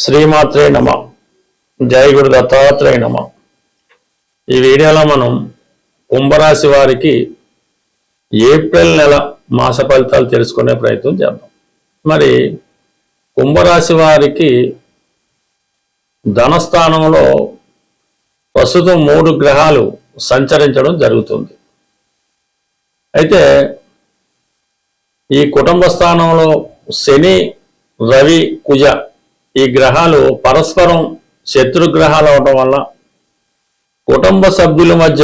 శ్రీమాత్రే నమ. జై గురు దత్తాత్రేయ నమ. ఈ వీడియోలో మనం కుంభరాశి వారికి ఏప్రిల్ నెల మాస ఫలితాలు తెలుసుకునే ప్రయత్నం చేద్దాం. మరి కుంభరాశి వారికి ధనస్థానంలో ప్రస్తుతం 3 గ్రహాలు సంచరించడం జరుగుతుంది. అయితే ఈ కుటుంబ స్థానంలో శని, రవి, కుజ ఈ గ్రహాలు పరస్పరం శత్రుగ్రహాలు అవడం వల్ల కుటుంబ సభ్యుల మధ్య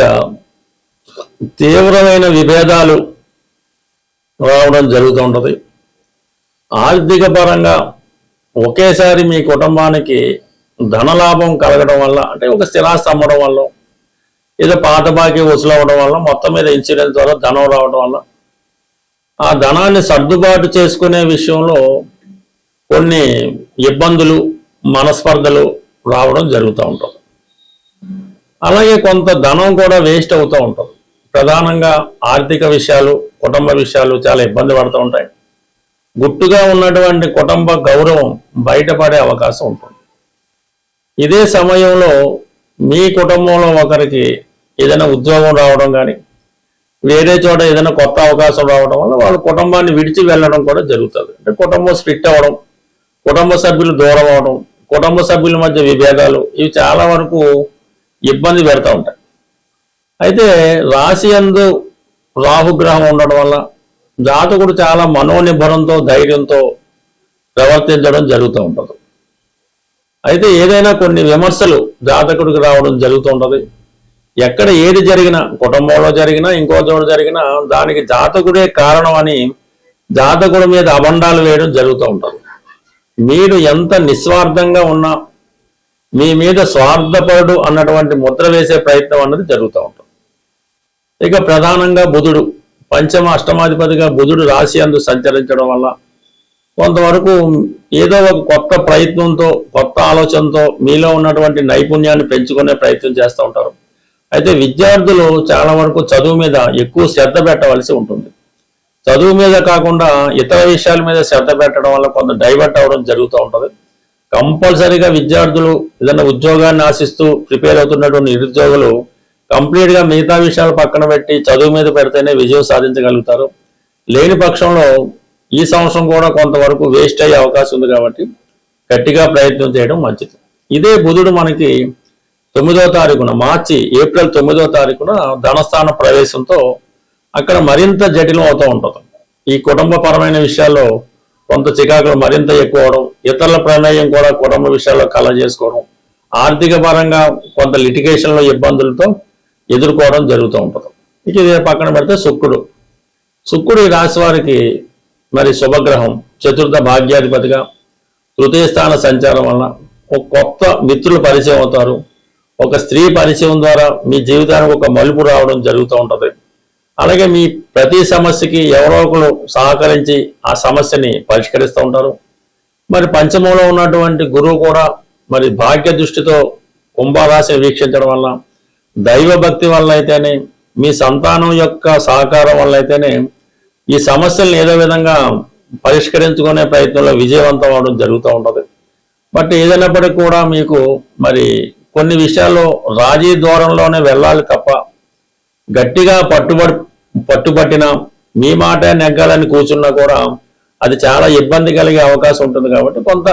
తీవ్రమైన విభేదాలు రావడం జరుగుతూ ఉంటుంది. ఆర్థిక పరంగా ఒకేసారి మీ కుటుంబానికి ధనలాభం కలగడం వల్ల, అంటే ఒక స్థిరాస్తి అమ్మడం వల్ల, ఏదో పాత బాకీ వసూలు అవ్వడం వల్ల, మొత్తం మీద ఇన్సూరెన్స్ ద్వారా ధనం రావడం వల్ల ఆ ధనాన్ని సర్దుబాటు చేసుకునే విషయంలో కొన్ని ఇబ్బందులు, మనస్పర్ధలు రావడం జరుగుతూ ఉంటుంది. అలాగే కొంత ధనం కూడా వేస్ట్ అవుతూ ఉంటుంది. ప్రధానంగా ఆర్థిక విషయాలు, కుటుంబ విషయాలు చాలా ఇబ్బంది పడుతూ ఉంటాయి. గుట్టుగా ఉన్నటువంటి కుటుంబ గౌరవం బయటపడే అవకాశం ఉంటుంది. ఇదే సమయంలో మీ కుటుంబంలో ఒకరికి ఏదైనా ఉద్యోగం రావడం కానీ, వేరే చోట ఏదైనా కొత్త అవకాశం రావడం వల్ల వాళ్ళ కుటుంబాన్ని విడిచి వెళ్ళడం కూడా జరుగుతుంది. అంటే కుటుంబం స్ప్లిట్ అవ్వడం, కుటుంబ సభ్యులు దూరం అవడం, కుటుంబ సభ్యుల మధ్య విభేదాలు, ఇవి చాలా వరకు ఇబ్బంది పెడతా ఉంటాయి. అయితే రాశి యందు రాహుగ్రహం ఉండడం వల్ల జాతకుడు చాలా మనోనిబ్బరంతో, ధైర్యంతో ప్రవర్తించడం జరుగుతూ ఉంటుంది. అయితే ఏదైనా కొన్ని విమర్శలు జాతకుడికి రావడం జరుగుతూ ఉంటుంది. ఎక్కడ ఏది జరిగినా, కుటుంబంలో జరిగినా, ఇంకో చోట జరిగినా దానికి జాతకుడే కారణం అని జాతకుడి మీద అబండాలు వేయడం జరుగుతూ ఉంటుంది. మీరు ఎంత నిస్వార్థంగా ఉన్నా మీ మీద స్వార్థపరుడు అన్నటువంటి ముద్ర వేసే ప్రయత్నం అన్నది జరుగుతూ ఉంటుంది. ఇక ప్రధానంగా బుధుడు, పంచమ అష్టమాధిపతిగా బుధుడు రాశి యందు సంచరించడం వల్ల కొంతవరకు ఏదో ఒక కొత్త ప్రయత్నంతో, కొత్త ఆలోచనతో మీలో ఉన్నటువంటి నైపుణ్యాన్ని పెంచుకునే ప్రయత్నం చేస్తూ ఉంటారు. అయితే విద్యార్థులు చాలా వరకు చదువు మీద ఎక్కువ శ్రద్ధ పెట్టవలసి ఉంటుంది. చదువు మీద కాకుండా ఇతర విషయాల మీద శ్రద్ధ పెట్టడం వల్ల కొంత డైవర్ట్ అవ్వడం జరుగుతూ ఉంటుంది. కంపల్సరీగా విద్యార్థులు ఏదైనా ఉద్యోగాన్ని ఆశిస్తూ ప్రిపేర్ అవుతున్నటువంటి నిరుద్యోగులు కంప్లీట్గా మిగతా విషయాలు పక్కన పెట్టి చదువు మీద పెడితేనే విజయం సాధించగలుగుతారు. లేని పక్షంలో ఈ సంవత్సరం కూడా కొంతవరకు వేస్ట్ అయ్యే అవకాశం ఉంది. కాబట్టి గట్టిగా ప్రయత్నం చేయడం మంచిది. ఇదే బుధుడు మనకి 9వ తారీఖున, ఏప్రిల్ 9వ తారీఖున ధనస్థాన ప్రవేశంతో అక్కడ మరింత జటిలం అవుతూ ఉంటుంది. ఈ కుటుంబపరమైన విషయాల్లో కొంత చికాకులు మరింత ఎక్కువ అవడం, ఇతరుల ప్రమేయం కూడా కుటుంబ విషయాల్లో కలగజేసుకోవడం, ఆర్థిక పరంగా కొంత లిటిగేషన్లో ఇబ్బందులతో ఎదుర్కోవడం జరుగుతూ ఉంటుంది. ఇక ఇదే పక్కన పెడితే శుక్రుడు ఈ రాశి వారికి మరి శుభగ్రహం, చతుర్థ భాగ్యాధిపతిగా తృతీయ స్థాన సంచారం వల్ల ఒక కొత్త మిత్రులు పరిచయం అవుతారు. ఒక స్త్రీ పరిచయం ద్వారా మీ జీవితానికి ఒక మలుపు రావడం జరుగుతూ ఉంటుంది. అలాగే మీ ప్రతి సమస్యకి ఎవరో ఒకరు సహకరించి ఆ సమస్యని పరిష్కరిస్తూ ఉంటారు. మరి పంచమంలో ఉన్నటువంటి గురువు కూడా మరి భాగ్య దృష్టితో కుంభరాశిని వీక్షించడం వల్ల, దైవ భక్తి వల్ల అయితేనే, మీ సంతానం యొక్క సహకారం వల్ల అయితేనే ఈ సమస్యలను ఏదో విధంగా పరిష్కరించుకునే ప్రయత్నంలో విజయవంతం అవడం జరుగుతూ ఉంటుంది. బట్ ఏదైనప్పటికీ కూడా మీకు మరి కొన్ని విషయాల్లో రాజీ దూరంలోనే వెళ్ళాలి తప్ప గట్టిగా పట్టుబట్టినా, మీ మాట నెగ్గాలని కూర్చున్నా కూడా అది చాలా ఇబ్బంది కలిగే అవకాశం ఉంటుంది. కాబట్టి కొంత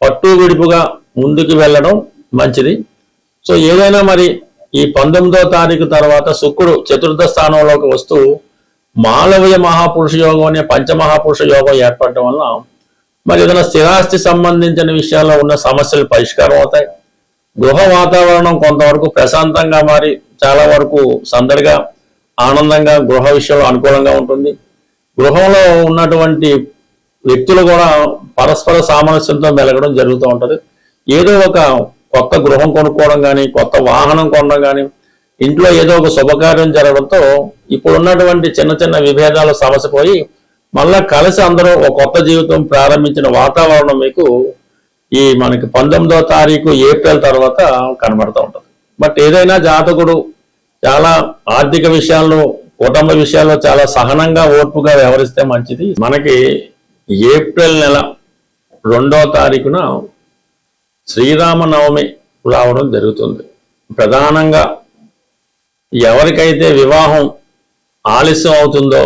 పట్టు విడుపుగా ముందుకు వెళ్ళడం మంచిది. సో ఏదైనా మరి ఈ 19వ తారీఖు తర్వాత శుక్రుడు చతుర్థ స్థానంలోకి వస్తూ మాలవీయ మహాపురుష యోగం అనే పంచమహాపురుష యోగం ఏర్పడటం వల్ల మరి ఏదైనా స్థిరాస్తి సంబంధించిన విషయాల్లో ఉన్న సమస్యలు పరిష్కారం అవుతాయి. గృహ వాతావరణం కొంతవరకు ప్రశాంతంగా మారి చాలా వరకు సందడిగా, ఆనందంగా, గృహ విషయంలో అనుకూలంగా ఉంటుంది. గృహంలో ఉన్నటువంటి వ్యక్తులు కూడా పరస్పర సామరస్యంతో మెలగడం జరుగుతూ ఉంటుంది. ఏదో ఒక కొత్త గృహం కొనుక్కోవడం కానీ, కొత్త వాహనం కొనడం కానీ, ఇంట్లో ఏదో ఒక శుభకార్యం జరగడంతో ఇప్పుడు ఉన్నటువంటి చిన్న చిన్న విభేదాలు సమసిపోయి మళ్ళా కలిసి అందరూ ఒక కొత్త జీవితం ప్రారంభించిన వాతావరణం మీకు ఈ మనకి 19వ తారీఖు ఏప్రిల్ తర్వాత కనబడుతూ ఉంటుంది. బట్ ఏదైనా జాతకుడు చాలా ఆర్థిక విషయాల్లో, కుటుంబ విషయాల్లో చాలా సహనంగా, ఓర్పుగా వ్యవహరిస్తే మంచిది. మనకి ఏప్రిల్ నెల 2వ తారీఖున శ్రీరామనవమి రావడం జరుగుతుంది. ప్రధానంగా ఎవరికైతే వివాహం ఆలస్యం అవుతుందో,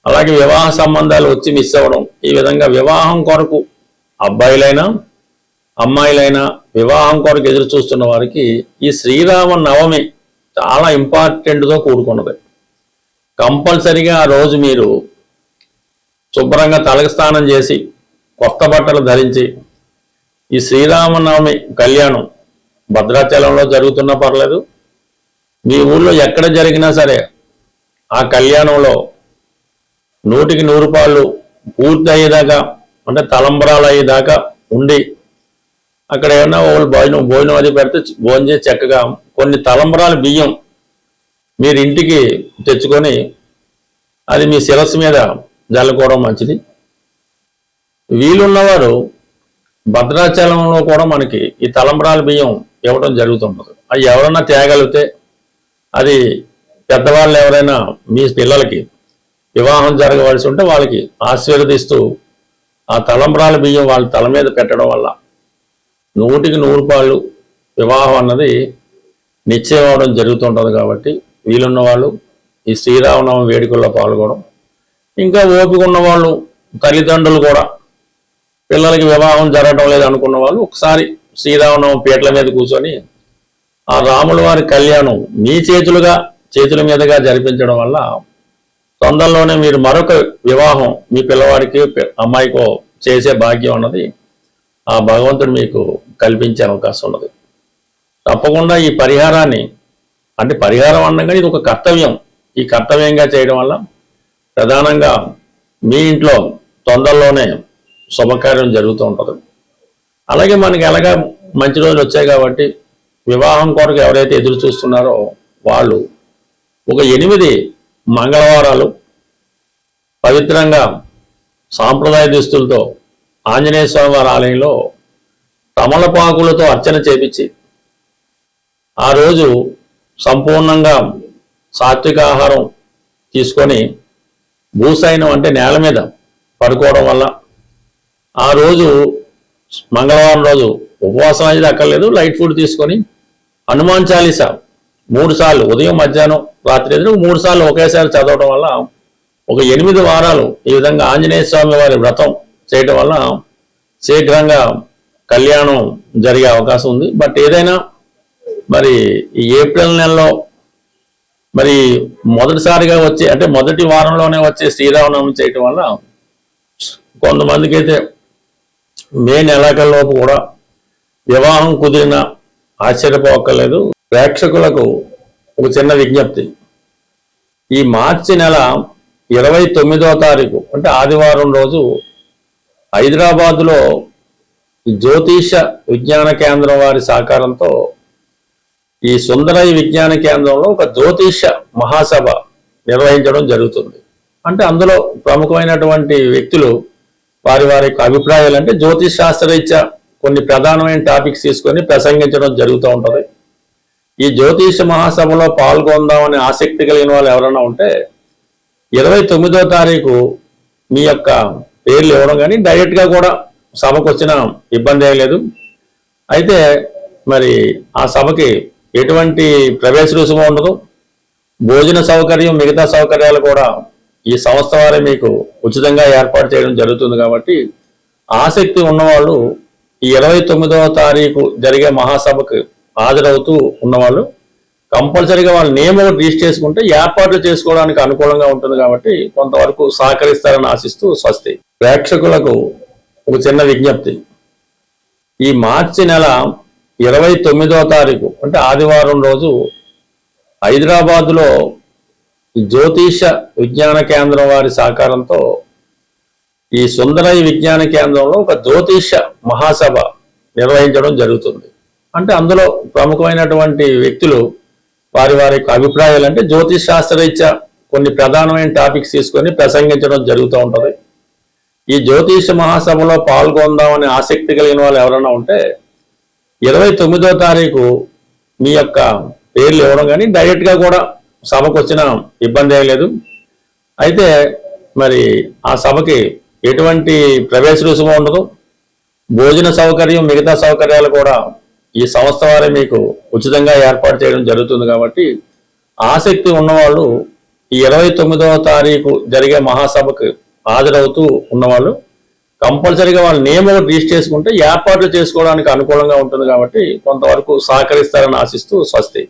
అలాగే వివాహ సంబంధాలు వచ్చి మిస్ అవ్వడం, ఈ విధంగా వివాహం కొరకు అబ్బాయిలైనా అమ్మాయిలైనా వివాహం కొరకు ఎదురు చూస్తున్న వారికి ఈ శ్రీరామ నవమి చాలా ఇంపార్టెంట్తో కూడుకున్నది. కంపల్సరిగా ఆ రోజు మీరు శుభ్రంగా తలకి స్నానం చేసి కొత్త బట్టలు ధరించి ఈ శ్రీరామనవమి కళ్యాణం భద్రాచలంలో జరుగుతున్నా పర్లేదు, మీ ఊళ్ళో ఎక్కడ జరిగినా సరే ఆ కళ్యాణంలో 100కి 100 రూపాయలు పూర్తి అయ్యేదాకా, అంటే తలంబరాలు అయ్యేదాకా ఉండి అక్కడ ఏమన్నా వాళ్ళు భోజనం అది పెడితే భోజనం చేసి చక్కగా కొన్ని తలంబరాల బియ్యం మీరు ఇంటికి తెచ్చుకొని అది మీ శిరస్సు మీద జల్లుకోవడం మంచిది. వీలున్నవారు భద్రాచలంలో కూడా మనకి ఈ తలంబరాల బియ్యం ఇవ్వడం జరుగుతుంటుంది. అది ఎవరన్నా తేగలిగితే, అది పెద్దవాళ్ళు ఎవరైనా మీ పిల్లలకి వివాహం జరగవలసి ఉంటే వాళ్ళకి ఆశీర్వదిస్తూ ఆ తలంబరాల బియ్యం వాళ్ళ తల మీద పెట్టడం వల్ల 100కి 100 రూపాయలు వివాహం అన్నది నిశ్చయం అవడం జరుగుతుంటుంది. కాబట్టి వీలున్న వాళ్ళు ఈ శ్రీరామనవమి వేడుకల్లో పాల్గొనడం, ఇంకా ఓపిక ఉన్న వాళ్ళు తల్లిదండ్రులు కూడా పిల్లలకి వివాహం జరగడం లేదు అనుకున్న వాళ్ళు ఒకసారి శ్రీరామనవమి పీటల మీద కూర్చొని ఆ రాముల వారి కళ్యాణం మీ చేతుల మీదుగా జరిపించడం వల్ల తొందరలోనే మీరు మరొక వివాహం మీ పిల్లవాడికి అమ్మాయికో చేసే భాగ్యం అన్నది ఆ భగవంతుడు మీకు కల్పించే అవకాశం ఉన్నది. తప్పకుండా ఈ పరిహారాన్ని, అంటే పరిహారం అనగానే ఇది ఒక కర్తవ్యం, ఈ కర్తవ్యంగా చేయడం వల్ల ప్రధానంగా మీ ఇంట్లో తొందరలోనే శుభకార్యం జరుగుతూ ఉంటుంది. అలాగే మనకి ఎలాగా మంచి రోజులు వచ్చాయి కాబట్టి వివాహం కొరకు ఎవరైతే ఎదురు చూస్తున్నారో వాళ్ళు ఒక 8 మంగళవారాలు పవిత్రంగా సాంప్రదాయ దుస్తులతో ఆంజనేయ స్వామి వారి ఆలయంలో తమలపాకులతో అర్చన చేపించి ఆ రోజు సంపూర్ణంగా సాత్విక ఆహారం తీసుకొని భూసైనం అంటే నేల మీద పడుకోవడం వల్ల ఆ రోజు మంగళవారం రోజు ఉపవాసం అనేది అక్కర్లేదు, లైట్ ఫుడ్ తీసుకొని హనుమాన్ చాలీసా 3 సార్లు ఉదయం మధ్యాహ్నం రాత్రి ఎదురు 3 సార్లు ఒకేసారి చదవడం వల్ల ఒక 8 వారాలు ఈ విధంగా ఆంజనేయ స్వామి వారి వ్రతం చేయడం వల్ల శీఘ్రంగా కళ్యాణం జరిగే అవకాశం ఉంది. బట్ ఏదైనా మరి ఈ ఏప్రిల్ నెలలో మరి మొదటిసారిగా వచ్చే, అంటే మొదటి వారంలోనే వచ్చే శ్రీరామనవమి చేయటం వల్ల కొంతమందికి అయితే మే నెలాఖరులోపు కూడా వివాహం కుదిరిన ఆశ్చర్యపోక్కర్లేదు. ప్రేక్షకులకు ఒక చిన్న విజ్ఞప్తి, ఈ మార్చి నెల 29వ తారీఖు అంటే ఆదివారం రోజు హైదరాబాదులో జ్యోతిష విజ్ఞాన కేంద్రం వారి సహకారంతో ఈ సుందరయ్య విజ్ఞాన కేంద్రంలో ఒక జ్యోతిష మహాసభ నిర్వహించడం జరుగుతుంది. అంటే అందులో ప్రముఖమైనటువంటి వ్యక్తులు వారి యొక్క అభిప్రాయాలు, అంటే జ్యోతిష్ శాస్త్రరీత్యా కొన్ని ప్రధానమైన టాపిక్స్ తీసుకొని ప్రసంగించడం జరుగుతూ ఉంటుంది. ఈ జ్యోతిష మహాసభలో పాల్గొందామని ఆసక్తి కలిగిన వాళ్ళు ఎవరైనా ఉంటే 29వ తారీఖు మీ యొక్క పేర్లు ఇవ్వడం, కానీ డైరెక్ట్గా కూడా సభకు వచ్చిన ఇబ్బంది ఏం లేదు. అయితే మరి ఆ సభకి ఎటువంటి ప్రవేశ రుసుము ఉండదు, భోజన సౌకర్యం మిగతా సౌకర్యాలు కూడా ఈ సంస్థ వారే మీకు ఉచితంగా ఏర్పాటు చేయడం జరుగుతుంది. కాబట్టి ఆసక్తి ఉన్నవాళ్ళు ఈ 29వ తారీఖు జరిగే మహాసభకు హాజరవుతూ ఉన్నవాళ్ళు కంపల్సరీగా వాళ్ళ నేమ్ ఒకటి రిజిస్టర్ చేసుకుంటే ఏర్పాట్లు చేసుకోవడానికి అనుకూలంగా ఉంటుంది. కాబట్టి కొంతవరకు సహకరిస్తారని ఆశిస్తూ స్వస్తి. ప్రేక్షకులకు ఒక చిన్న విజ్ఞప్తి, ఈ మార్చి నెల 29వ తారీఖు అంటే ఆదివారం రోజు హైదరాబాదులో జ్యోతిష విజ్ఞాన కేంద్రం వారి సహకారంతో ఈ సుందరయ్య విజ్ఞాన కేంద్రంలో ఒక జ్యోతిష మహాసభ నిర్వహించడం జరుగుతుంది. అంటే అందులో ప్రముఖమైనటువంటి వ్యక్తులు వారి యొక్క అభిప్రాయాలు, అంటే జ్యోతిష్ శాస్త్రరీత్యా కొన్ని ప్రధానమైన టాపిక్స్ తీసుకొని ప్రసంగించడం జరుగుతూ ఉంటుంది. ఈ జ్యోతిష మహాసభలో పాల్గొందామని ఆసక్తి కలిగిన వాళ్ళు ఎవరైనా ఉంటే 29వ తారీఖు మీ యొక్క పేర్లు ఇవ్వడం, కానీ డైరెక్ట్గా కూడా సభకు వచ్చిన ఇబ్బంది ఏం లేదు. అయితే మరి ఆ సభకి ఎటువంటి ప్రవేశ రుసుము ఉండదు, భోజన సౌకర్యం, మిగతా సౌకర్యాలు కూడా ఈ సంస్థ వారే మీకు ఉచితంగా ఏర్పాటు చేయడం జరుగుతుంది. కాబట్టి ఆసక్తి ఉన్నవాళ్ళు ఈ 29వ తారీఖు జరిగే మహాసభకు హాజరవుతూ ఉన్నవాళ్ళు కంపల్సరీగా వాళ్ళ నేమ్ ఒకటి రిజిస్టర్ చేసుకుంటే ఏర్పాట్లు చేసుకోవడానికి అనుకూలంగా ఉంటుంది. కాబట్టి కొంతవరకు సహకరిస్తారని ఆశిస్తూ స్వస్తి.